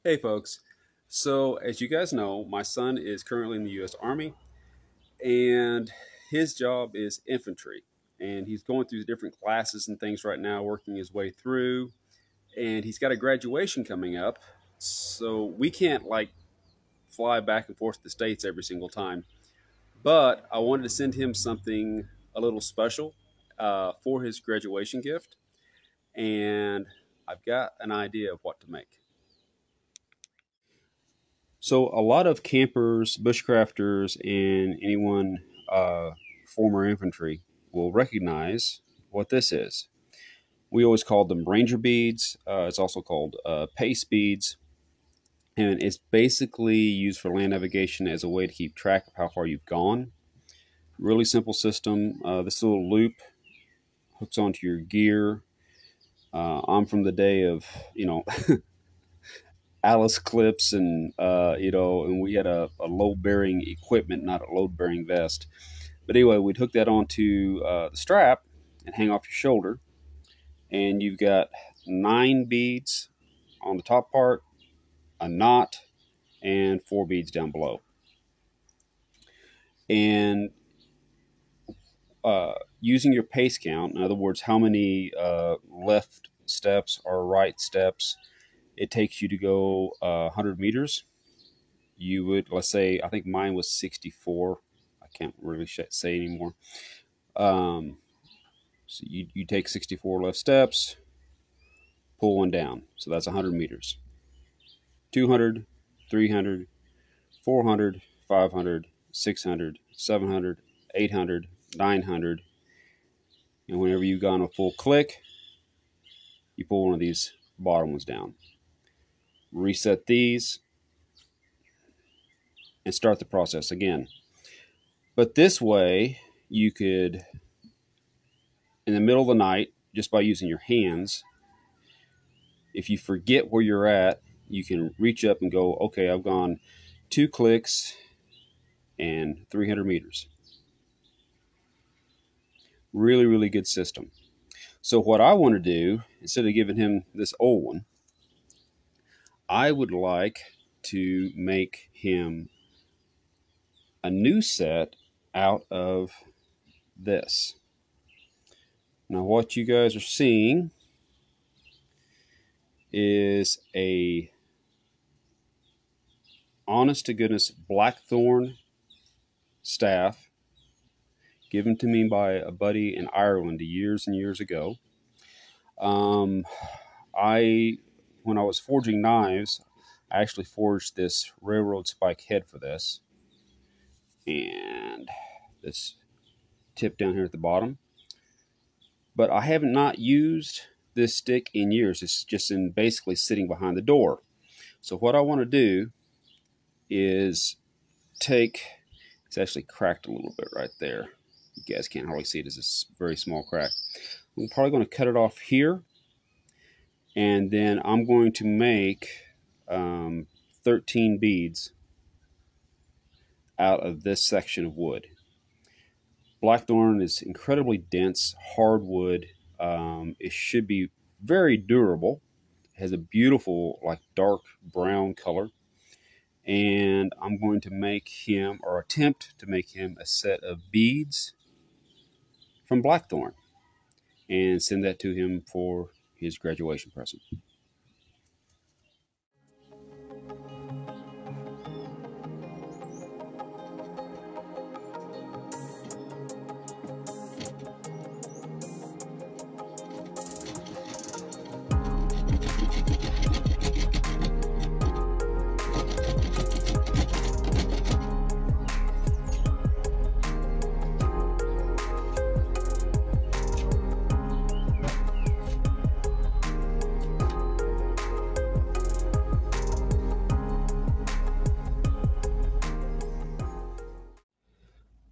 Hey folks, so as you guys know, my son is currently in the U.S. Army and his job is infantry. And he's going through different classes and things right now, working his way through. And he's got a graduation coming up. So we can't like fly back and forth to the States every single time. But I wanted to send him something a little special for his graduation gift. And I've got an idea of what to make. So a lot of campers, bushcrafters, and anyone former infantry will recognize what this is. We always called them ranger beads. It's also called pace beads, and it's basically used for land navigation as a way to keep track of how far you've gone. Really simple system. This little loop hooks onto your gear. I'm from the day of Alice clips and and we had a load bearing equipment, not a load bearing vest. But anyway, we'd hook that onto the strap and hang off your shoulder, and you've got 9 beads on the top part, a knot, and 4 beads down below. And using your pace count, in other words, how many left steps or right steps it takes you to go 100 meters, you would, let's say, I think mine was 64. I can't really say anymore. So you take 64 left steps, pull one down. So that's 100 meters. 200, 300, 400, 500, 600, 700, 800, 900. And whenever you've gone a full click, you pull one of these bottom ones down. Reset these and start the process again. But this way, you could, in the middle of the night, just by using your hands, if you forget where you're at, you can reach up and go, okay, I've gone 2 clicks and 300 meters. Really, really good system. So what I want to do, instead of giving him this old one, I would like to make him a new set out of this. Now what you guys are seeing is a honest to goodness Blackthorn staff given to me by a buddy in Ireland years and years ago. When I was forging knives, I actually forged this railroad spike head for this, and this tip down here at the bottom. But I have not used this stick in years. It's just in basically sitting behind the door. So what I want to do is it's actually cracked a little bit right there. You guys can't hardly see it. It's a very small crack. I'm probably going to cut it off here, and then I'm going to make 13 beads out of this section of wood. Blackthorn is incredibly dense, hardwood. It should be very durable. It has a beautiful, like, dark brown color. And I'm going to make him, or attempt to make him, a set of beads from Blackthorn and send that to him for his graduation present.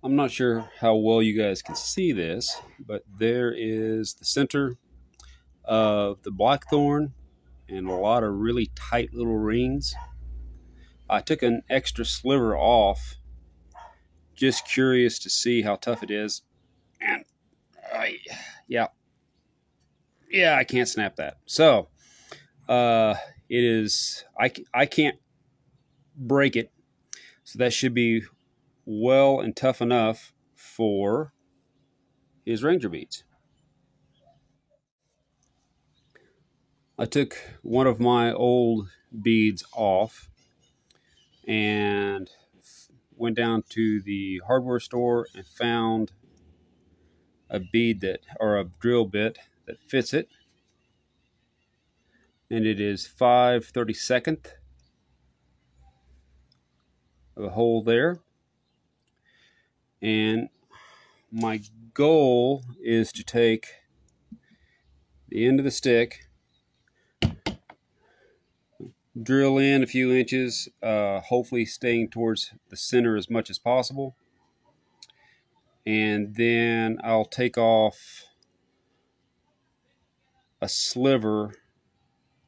I'm not sure how well you guys can see this, but there is the center of the Blackthorn and a lot of really tight little rings. I took an extra sliver off, just curious to see how tough it is. And yeah, I can't snap that. So, it is, I can't break it. So that should be well and tough enough for his Ranger beads. I took one of my old beads off and went down to the hardware store and found a bead that, or a drill bit that fits it. And it is 5/32 of a hole there. And my goal is to take the end of the stick, drill in a few inches, hopefully staying towards the center as much as possible. And then I'll take off a sliver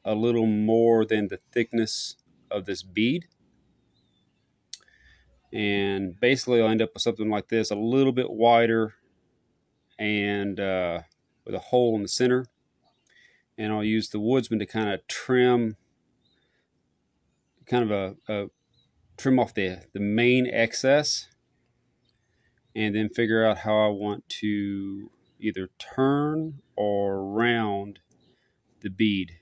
a little more than the thickness of this bead. And basically I'll end up with something like this, a little bit wider and with a hole in the center. And I'll use the woodsman to kind of trim, trim off the main excess, and then figure out how I want to either turn or round the bead.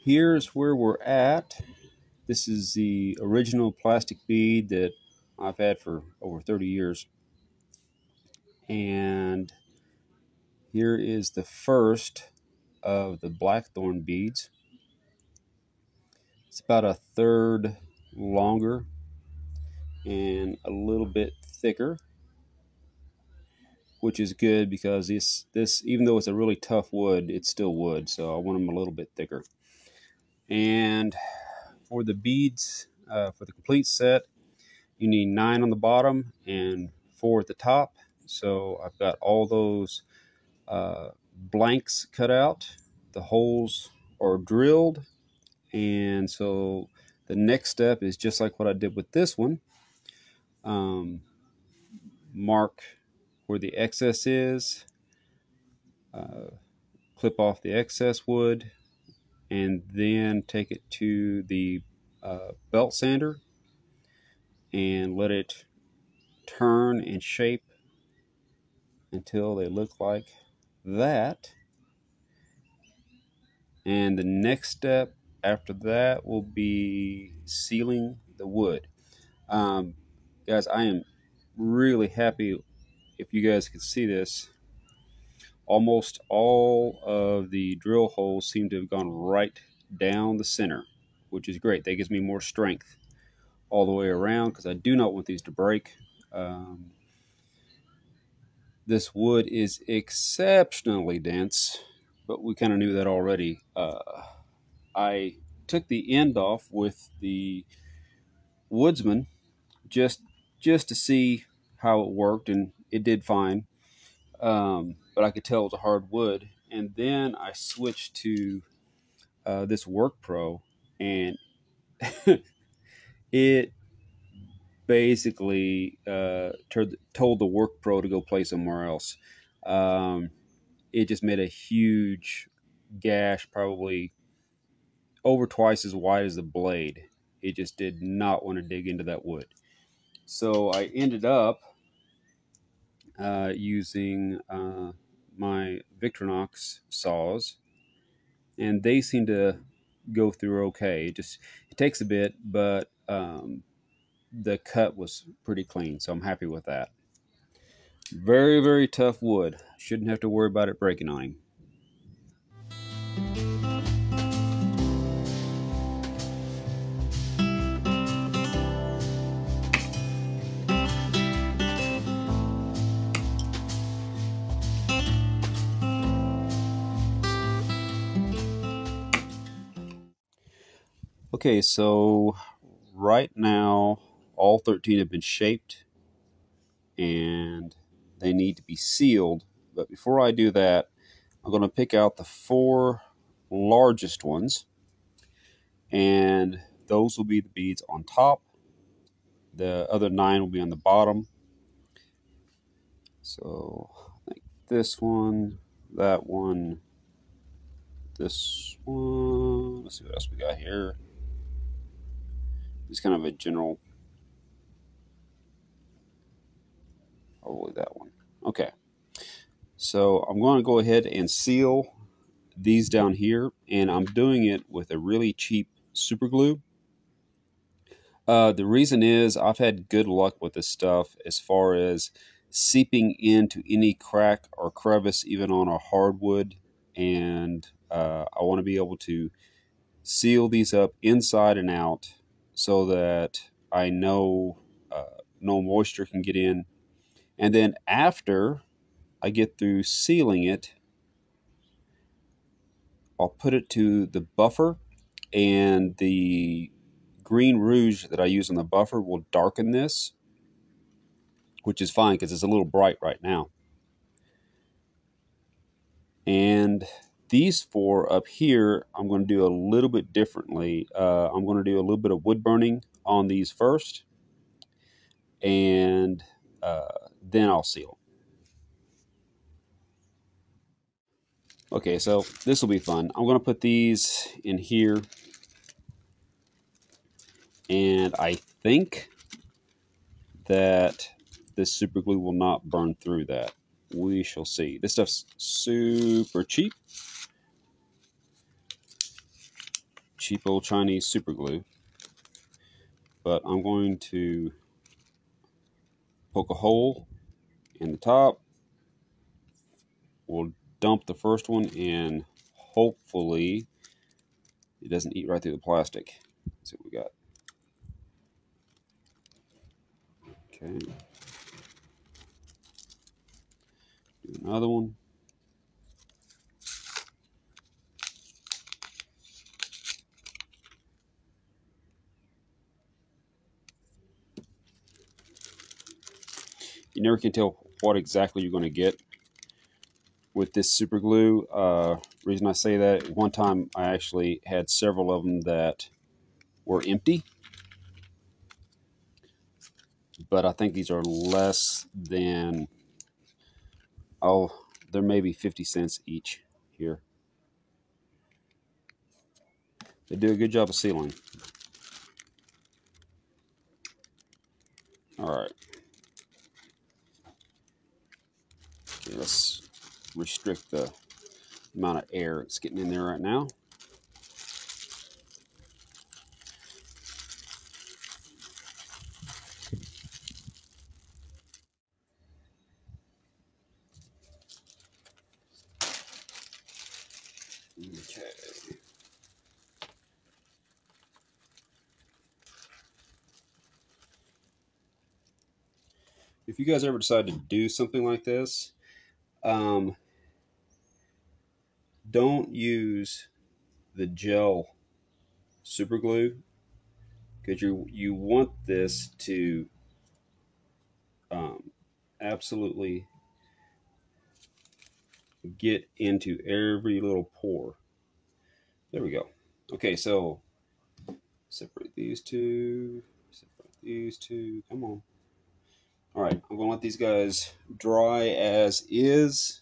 here's where we're at. This is the original plastic bead that I've had for over 30 years. And here is the first of the Blackthorn beads. It's about a third longer and a little bit thicker, which is good because this even though it's a really tough wood, it's still wood, so I want them a little bit thicker. And for the beads, for the complete set, you need 9 on the bottom and 4 at the top. So I've got all those blanks cut out. The holes are drilled, and so the next step is just like what I did with this one. Mark where the excess is, clip off the excess wood, and then take it to the belt sander and let it turn and shape until they look like that. And the next step after that will be sealing the wood. Guys, I am really happy. If you guys can see this, almost all of the drill holes seem to have gone right down the center, which is great. That gives me more strength all the way around because I do not want these to break. This wood is exceptionally dense, but we kind of knew that already. I took the end off with the Woodsman just to see how it worked, and it did fine. But I could tell it was a hard wood. And then I switched to this Work Pro, and it basically told the Work Pro to go play somewhere else. It just made a huge gash, probably over twice as wide as the blade. It just did not want to dig into that wood. So I ended up using my Victorinox saws, and they seem to go through okay. It takes a bit, but the cut was pretty clean, so I'm happy with that. Very, very tough wood. Shouldn't have to worry about it breaking on him. Okay, so right now all 13 have been shaped and they need to be sealed. But before I do that, I'm going to pick out the 4 largest ones, and those will be the beads on top. The other 9 will be on the bottom. So I think this one, that one, this one. Let's see what else we got here. It's kind of a general, probably that one. Okay, so I'm going to go ahead and seal these down here, and I'm doing it with a really cheap super glue. The reason is I've had good luck with this stuff as far as seeping into any crack or crevice, even on a hardwood, and I want to be able to seal these up inside and out so that I know no moisture can get in. And then after I get through sealing it, I'll put it to the buffer, and the green rouge that I use on the buffer will darken this, which is fine because it's a little bright right now. And these 4 up here, I'm going to do a little bit differently. I'm going to do a little bit of wood burning on these first, and then I'll seal. Okay, so this will be fun. I'm going to put these in here, and I think that this super glue will not burn through that. We shall see. This stuff's super cheap. cheap old Chinese super glue, but I'm going to poke a hole in the top. We'll dump the first one in. Hopefully it doesn't eat right through the plastic. Let's see what we got. Okay. Do another one. You never can tell what exactly you're going to get with this super glue. Reason I say that, one time I actually had several of them that were empty, but I think these are less than, oh, there may be 50 cents each here. They do a good job of sealing. All right. Okay, let's restrict the amount of air that's getting in there right now. Okay. If you guys ever decide to do something like this, don't use the gel super glue, because you want this to absolutely get into every little pore. There we go. Okay, so separate these two. Separate these two. Come on. All right, I'm going to let these guys dry as is.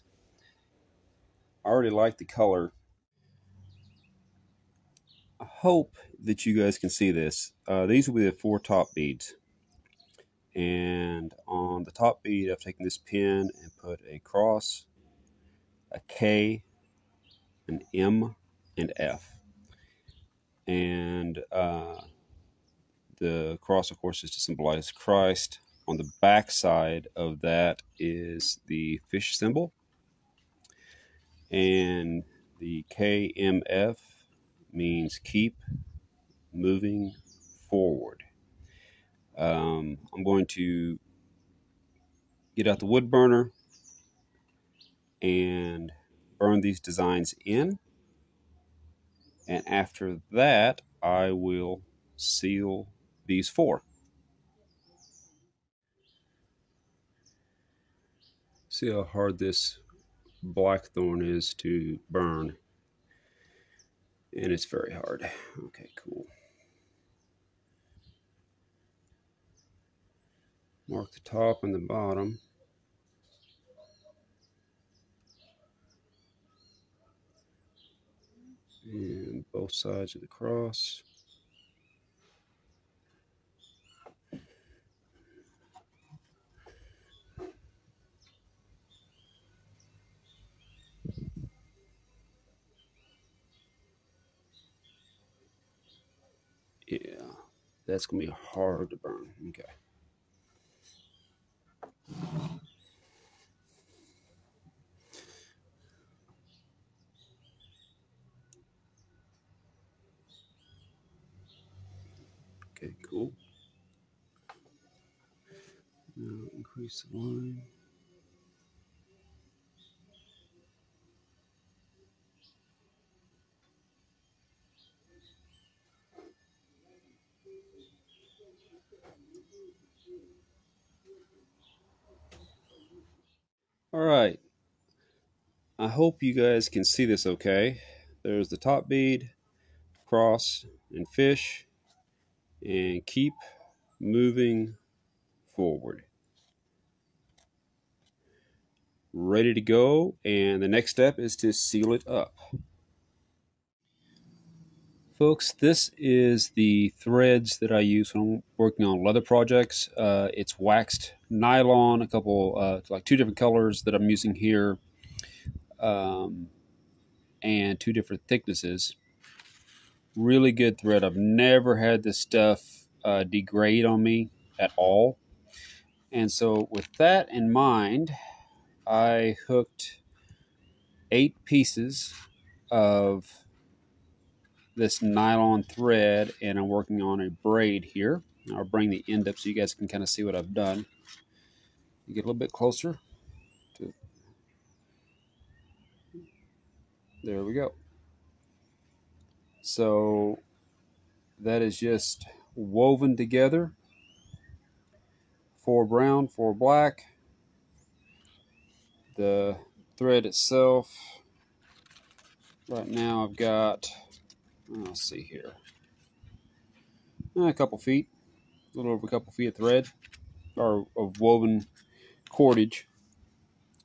I already like the color. I hope that you guys can see this. These will be the 4 top beads. And on the top bead, I've taken this pin and put a cross, a K, an M, and F. And the cross, of course, is to symbolize Christ. On the back side of that is the fish symbol. And the KMF means keep moving forward. I'm going to get out the wood burner and burn these designs in. And after that, I will seal these 4. See how hard this blackthorn is to burn. And it's very hard. Okay, cool. Mark the top and the bottom. And both sides of the cross. Yeah, that's going to be hard to burn. Okay. Okay, cool. Now increase the line. All right. I hope you guys can see this okay. There's the top bead, cross, and fish, and keep moving forward. Ready to go, and the next step is to seal it up. Folks, this is the threads that I use when I'm working on leather projects. It's waxed nylon, a couple, like 2 different colors that I'm using here, and 2 different thicknesses. Really good thread. I've never had this stuff degrade on me at all. And so with that in mind, I hooked 8 pieces of this nylon thread, and I'm working on a braid here. I'll bring the end up so you guys can kind of see what I've done. You get a little bit closer. There we go. So that is just woven together. 4 brown, 4 black. The thread itself, right now I've got, let's see here, a couple feet, a little over a couple feet of thread, or of woven cordage.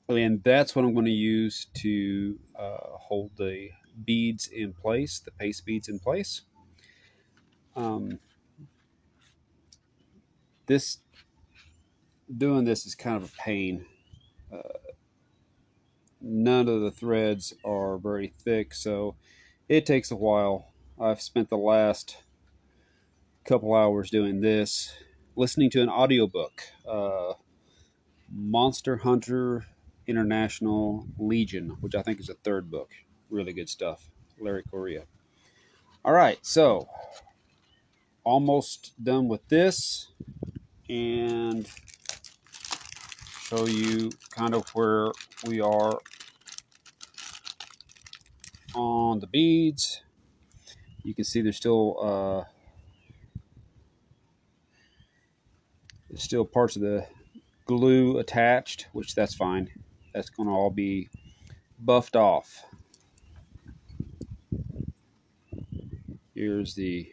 And that's what I'm going to use to hold the beads in place, the paste beads in place. Doing this is kind of a pain. None of the threads are very thick, so it takes a while. I've spent the last couple hours doing this, listening to an audiobook, Monster Hunter International Legion, which I think is the 3rd book. Really good stuff. Larry Correa. All right, so almost done with this, and show you kind of where we are on the beads. You can see there's still parts of the glue attached, which that's fine. That's going to all be buffed off. Here's the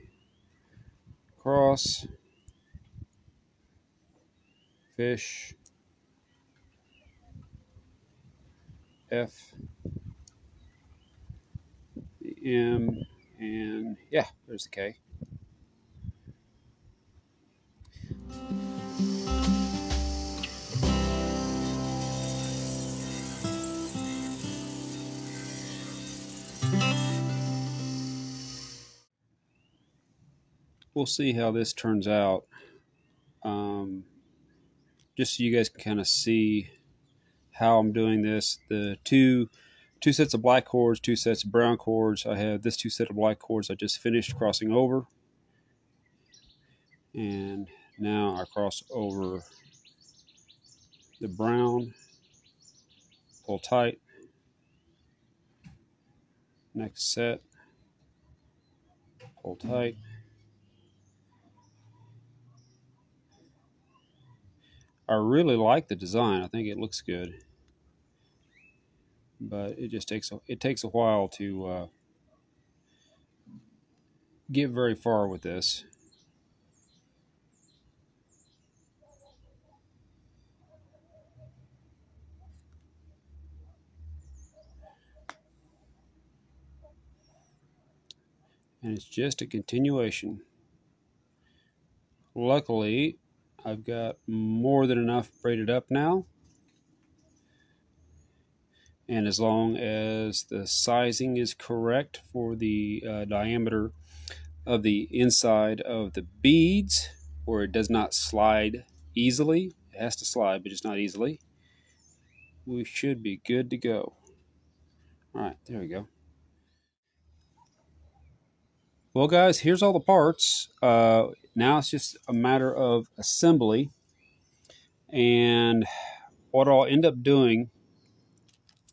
cross, fish, F, the M, and yeah, there's the K. We'll see how this turns out. Just so you guys can kind of see how I'm doing this. The two sets of black cords, 2 sets of brown cords. I have this 2 set of black cords I just finished crossing over. And now I cross over the brown, pull tight. Next set, pull tight. I really like the design. I think it looks good, but it just takes a while to get very far with this. And it's just a continuation. Luckily, I've got more than enough braided up now. And as long as the sizing is correct for the diameter of the inside of the beads, where it does not slide easily, it has to slide, but just not easily, we should be good to go. All right, there we go. Well, guys, here's all the parts. Now it's just a matter of assembly. And what I'll end up doing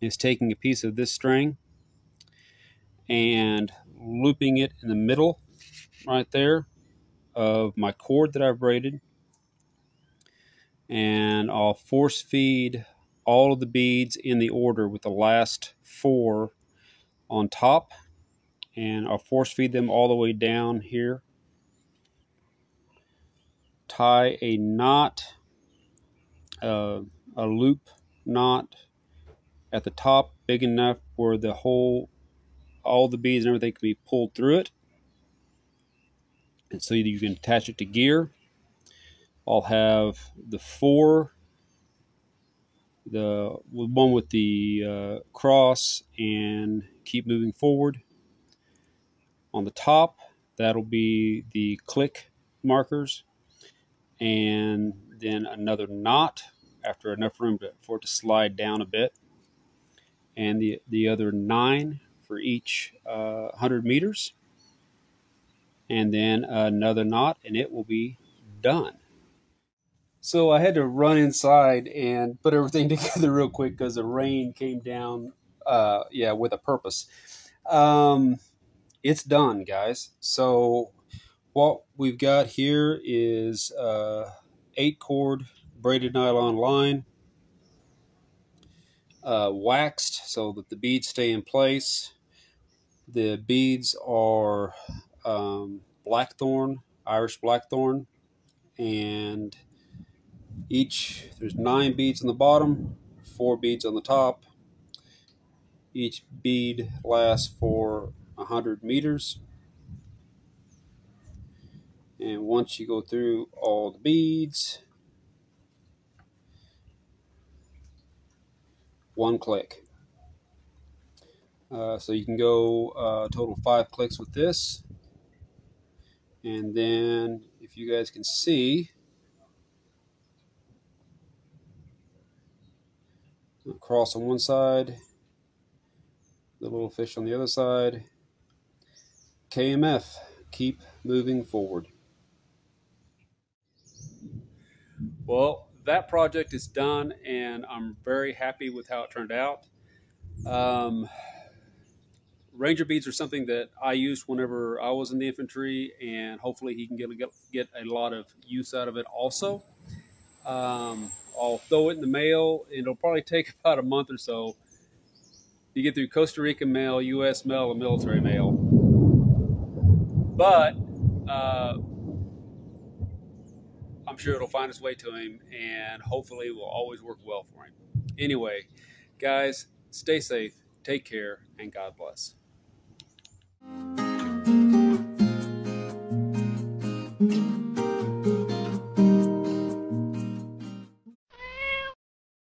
is taking a piece of this string and looping it in the middle right there of my cord that I've braided. And I'll force feed all of the beads in the order with the last 4 on top. And I'll force feed them all the way down here. Tie a knot, a loop knot at the top, big enough where all the beads and everything can be pulled through it, and so you can attach it to gear. I'll have the 4, the one with the cross, and keep moving forward. On the top, that'll be the click markers, and then another knot after enough room for it to slide down a bit, and the other 9 for each 100 meters, and then another knot, and it will be done. So I had to run inside and put everything together real quick because the rain came down, with a purpose. It's done, guys. So what we've got here is 8-cord braided nylon line, waxed so that the beads stay in place. The beads are Blackthorn, Irish Blackthorn, and there's 9 beads on the bottom, 4 beads on the top. Each bead lasts for 100 meters. And once you go through all the beads, 1 click. So you can go a total of 5 clicks with this. And then, if you guys can see, cross on one side, the little fish on the other side. KMF, keep moving forward. Well, that project is done, and I'm very happy with how it turned out. Ranger beads are something that I used whenever I was in the infantry, and hopefully he can get a lot of use out of it also. I'll throw it in the mail. It'll probably take about a month or so to get through Costa Rican mail, U.S. mail, and military mail. But I'm sure it'll find its way to him, and hopefully it will always work well for him. Anyway, guys, stay safe, take care, and God bless.